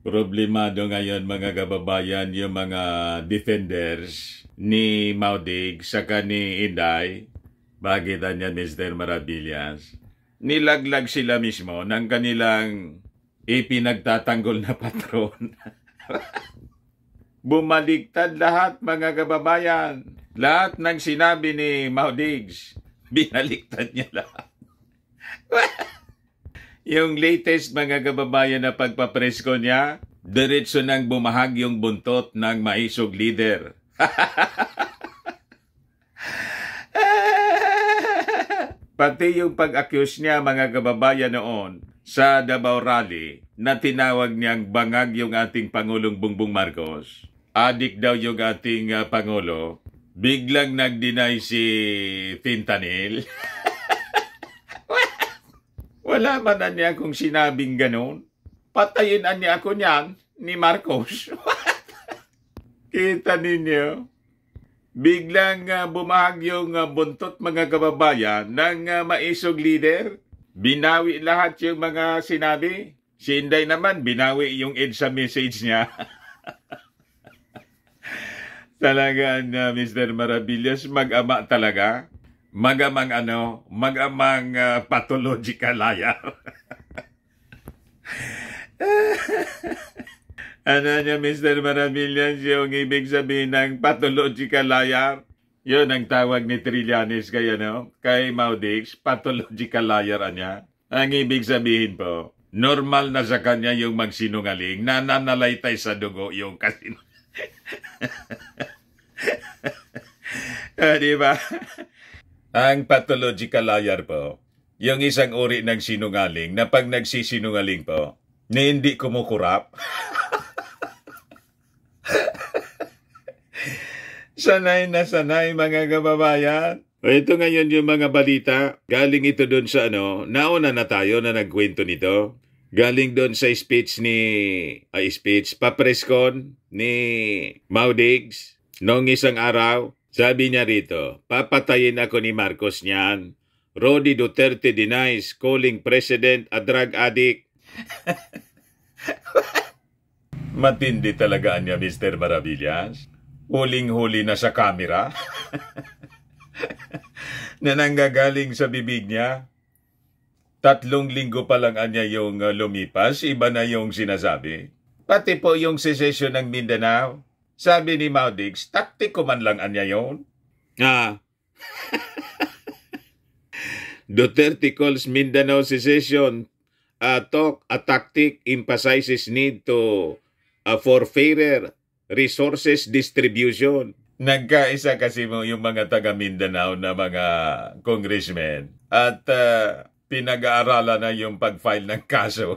Problemado ngayon mga kababayan yung mga defenders ni Maudig saka ni Inday. Bakit niya Mr. Maravillas? Nilaglag sila mismo ng kanilang ipinagtatanggol na patron. Bumaliktad lahat mga kababayan. Lahat ng sinabi ni Maudigs, binaliktad niya lahat. Yung latest mga kababayan na pagpapresko niya, diretso nang bumahag yung buntot ng maisog leader. Pati yung pag-accuse niya mga kababayan noon sa Davao Rally na tinawag niyang bangag yung ating Pangulong Bongbong Marcos. Adik daw yung ating Pangulo. Biglang nag-deny si Fentanyl. Wala man na niya kung sinabing ganon. Patayin niya ako niyan ni Marcos. Kita ninyo? Biglang bumahag yung buntot mga kababayan ng maisog leader. Binawi lahat yung mga sinabi. Si Inday naman, binawi yung EDSA message niya. Talagang Mr. Maravillas, mag-ama talaga. Magamang pathological liar. Ano niya Mr. Maravillas yung ibig sabihin ng pathological liar? Yun ang tawag ni Trillanes kay Maudigs, pathological liar niya. Ang ibig sabihin po, normal na sa kanya yung magsinungaling, nananalaytay sa dugo yung kasinungaling. Diba? Ang pathological liar po, yung isang uri ng sinungaling na pag nagsisinungaling po, na hindi kumukurap. Sanay na sanay mga kababayan. Ito ngayon yung mga balita. Galing ito doon sa nauna na tayo na nagkwento nito. Galing doon sa papreskon ni Maudigs noong isang araw. Sabi niya rito, papatayin ako ni Marcos niyan. Rody Duterte denies calling President a drug addict. Matindi talaga niya, Mr. Maravillas. Huling-huli na sa kamera. Na nanggagaling sa bibig niya. 3 linggo pa lang niya yung lumipas, iba na yung sinasabi. Pati po yung secession ng Mindanao. Sabi ni Maudigs, taktiko man lang niya yun. Duterte calls Mindanao secession talk a tactic emphasizes need to for fairer resources distribution. Nagkaisa kasi mo yung mga taga Mindanao na mga congressmen at pinag-aaralan na yung pag-file ng kaso.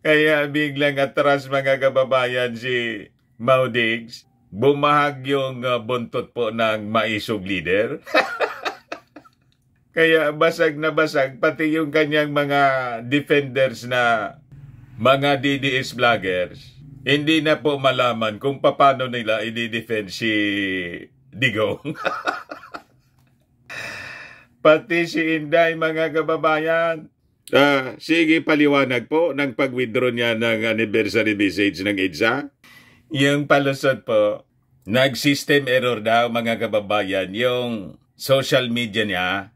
Kaya biglang atras mga kababayan si Maudigs, bumahag yung buntot po ng maisog leader. Kaya basag na basag, pati yung kanyang mga defenders na mga DDS vloggers, hindi na po malaman kung paano nila i-defend si Digong. Pati si Inday mga kababayan. Sige, paliwanag po ng pag-withdraw niya ng anniversary message ng EDSA. Yung palusot po, nag-system error daw mga kababayan yung social media niya.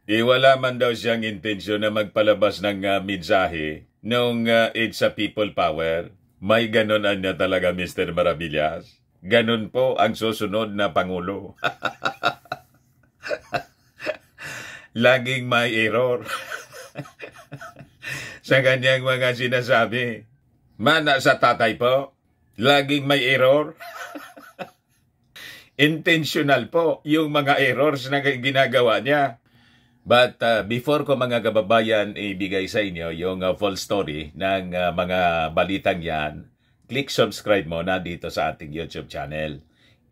Wala man daw siyang intensyon na magpalabas ng mensahe nung EDSA People Power. May ganon niya talaga Mr. Maravillas. Ganon po ang susunod na Pangulo. Laging may error sa kanyang mga sinasabi. Mana sa tatay po, laging may error. Intentional po yung mga errors na ginagawa niya. But before ko mga kababayan ibigay sa inyo yung full story ng mga balitang yan, click subscribe muna dito sa ating YouTube channel.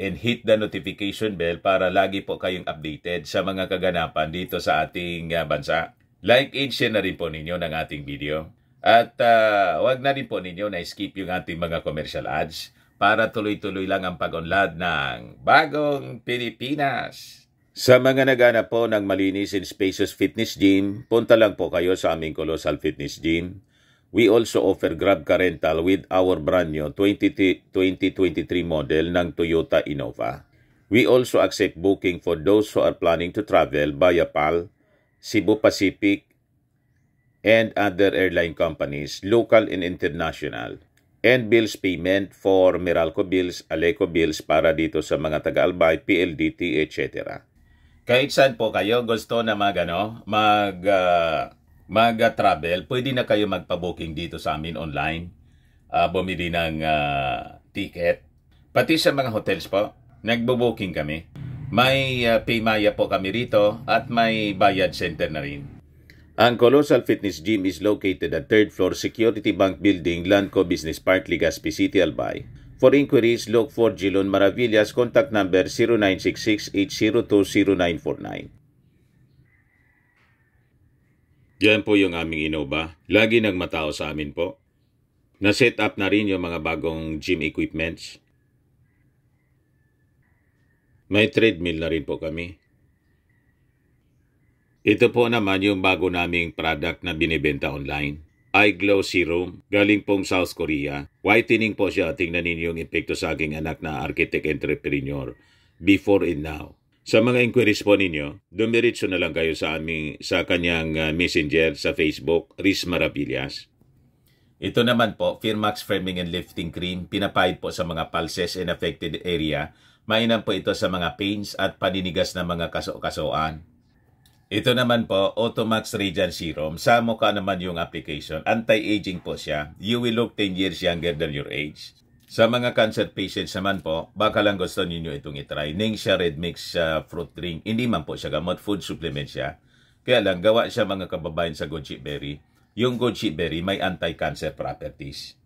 And hit the notification bell para lagi po kayong updated sa mga kaganapan dito sa ating bansa. Like and share na rin po ninyo ng ating video. At wag na rin po ninyo na skip yung ating mga commercial ads para tuloy-tuloy lang ang pag-unlad ng Bagong Pilipinas. Sa mga naghanap po ng malinis and spacious fitness gym, punta lang po kayo sa aming Colossal Fitness Gym. We also offer Grab Car Rental with our brand new 2023 model ng Toyota Innova. We also accept booking for those who are planning to travel via PAL, Cebu Pacific, and other airline companies, local and international. And bills payment for Meralco bills, Aleco bills para dito sa mga taga-Albay, PLDT, etc. Kahit saan po kayo gusto na mag-travel, pwede na kayo magpa-booking dito sa amin online. Bumili ng ticket. Pati sa mga hotels po, nagbo-booking kami. May Paymaya po kami rito at may bayad center na rin. Ang Colossal Fitness Gym is located at 3rd floor Security Bank Building, Landco Business Park, Legazpi City, Albay. For inquiries, look for Jilon Maravillas. Contact number 0966-802-0949. Yan po yung aming Innova. Lagi nang matao sa amin po. Na-set up na rin yung mga bagong gym equipments. May treadmill na rin po kami. Ito po naman yung bago naming product na binibenta online. Eye Glow Serum, galing pong South Korea. Whitening po siya. Tingnan ninyo yung epekto sa aking anak na architect entrepreneur. Before and now. Sa mga inquiries po ninyo, dumiritso na lang kayo sa kanyang messenger sa Facebook, Riz Maravillas. Ito naman po, Firmax Firming and Lifting Cream, pinapahid po sa mga pulses and affected area. Mainam po ito sa mga pains at paninigas na mga kaso-kasoan. Ito naman po, Automax Radiant Serum. Sa mukha naman yung application. Anti-aging po siya. You will look 10 years younger than your age. Sa mga cancer patients naman po, baka lang gusto ninyo itong itry. Ningxia Red Mix fruit drink. Hindi man po siya gamot. Food supplement siya. Kaya lang, gawa siya mga kababayan sa goji berry. Yung goji berry may anti-cancer properties.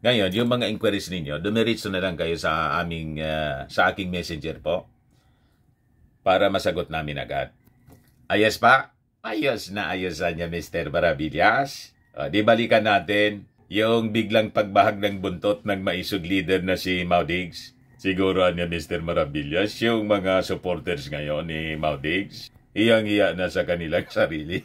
Ngayon, yung mga inquiries ninyo, dumiritso na lang kayo sa aking messenger po para masagot namin agad. Ayos pa? Ayos na niya, Mr. Maravillas. Di balikan natin yung biglang pagbahag ng buntot ng maisog leader na si Maudigs. Siguro niya, Mr. Maravillas, yung mga supporters ngayon ni Maudigs, iyang-iya na sa kanilang sarili.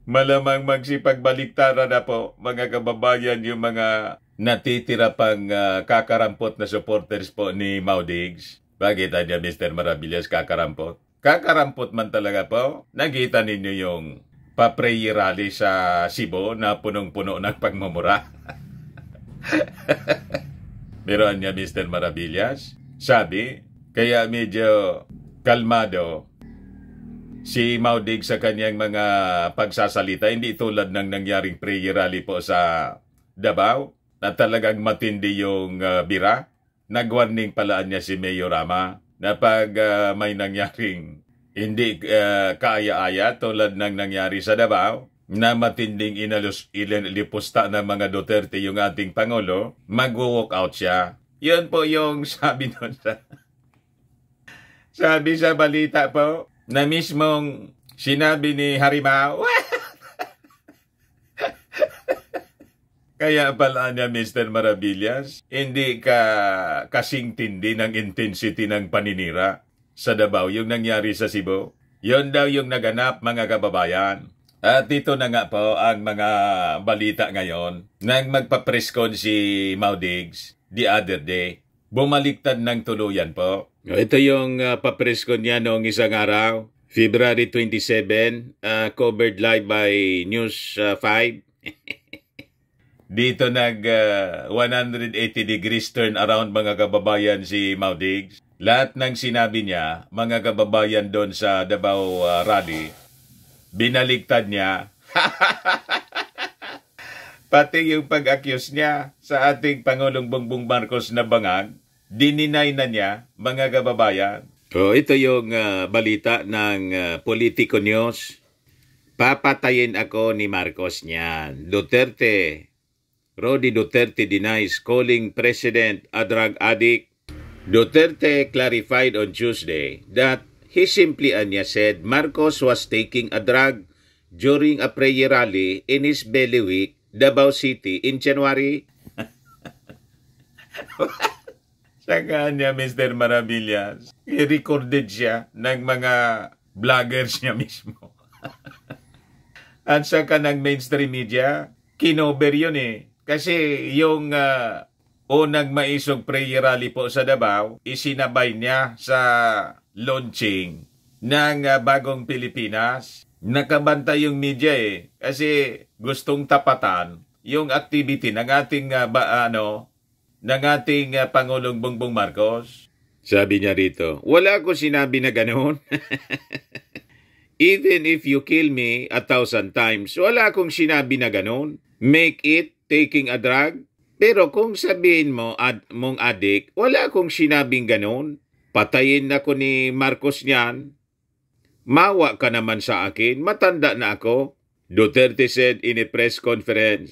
Malamang magsipagbaliktaran na po, mga kababayan, yung mga natitira pang kakarampot na supporters po ni Maudigs. Bakit niya, Mr. Maravillas, kakarampot? Kakarampot man talaga po. Nakita ninyo yung pa-prayer rally sa Cebu na punong-puno ng pagmumura. Meron niya, Mr. Maravillas. Sabi, kaya medyo kalmado si Maudigs sa kanyang mga pagsasalita. Hindi tulad ng nangyaring prayer rally po sa Davao na talagang matindi yung bira. Nag-warning palaan niya si Mayor Rama na pag may nangyaring hindi kaaya-aya tulad ng nangyari sa Davao na matinding ilipusta ng mga Duterte yung ating Pangulo, mag-walk out siya. Yun po yung sabi nun sabi sa balita po na mismong sinabi ni Harimau. Kaya pala niya, Mr. Maravillas, hindi ka kasing tindi ng intensity ng paninira sa Davao, yung nangyari sa Cebu. Yun daw yung naganap, mga kababayan. At ito na nga po ang mga balita ngayon. Nang magpa-press-con si Maudigs the other day, bumaliktad ng tuluyan po. Ito yung pa-press-con niya noong isang araw, February 27, covered live by News 5. Dito 180 degrees turn around, mga kababayan, si Maudigs. Lahat ng sinabi niya, mga kababayan, doon sa Davao Rally, binaliktad niya. Pati yung pag-accuse niya sa ating Pangulong Bongbong Marcos na bangag, dininay na niya, mga kababayan. Ito yung balita ng Politico News. Papatayin ako ni Marcos niyan. Rodi Duterte denies calling President a drug addict. Duterte clarified on Tuesday that he simply said Marcos was taking a drug during a prayer rally in his bailiwick, Davao City, in January. Sa kanya, Mr. Maravillas, i-recorded siya ng mga vloggers niya mismo. At saka ng mainstream media, kinover yun eh. Kasi yung unang maisog prayer rally po sa Davao, isinabay niya sa launching ng bagong Pilipinas. Nakabantay yung media eh. Kasi gustong tapatan yung activity ng ating ng ating Pangulong Bongbong Marcos. Sabi niya rito, wala ko sinabi na ganoon. Even if you kill me 1,000 times, wala akong sinabi na ganoon. Make it taking a drug. Pero kung sabihin mo mong adik, wala akong sinabing ganoon. Patayin ako ni Marcos niyan. Mawa ka naman sa akin. Matanda na ako. Duterte said in a press conference.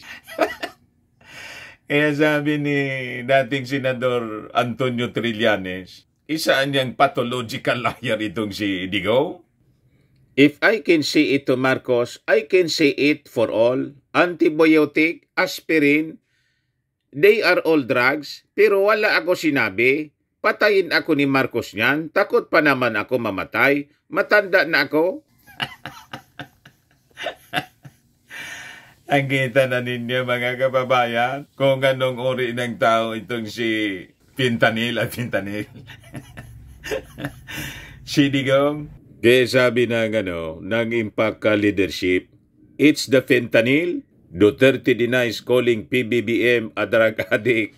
Kaya sabi ni dating Senador Antonio Trillanes, isa niyang pathological liar itong si Digong. If I can say it to Marcos, I can say it for all. Antibiotic, aspirin, they are all drugs. Pero wala ako sinabi. Patayin ako ni Marcos niyan. Takot pa naman ako mamatay. Matanda na ako. Ang kita na ninyo mga kababayan kung anong uri ng tao itong si Fentanyl at Fentanyl. Si Digong, kaya sabi ng Impact Leadership, it's the Fentanyl. Duterte denies calling PBBM a drug addict.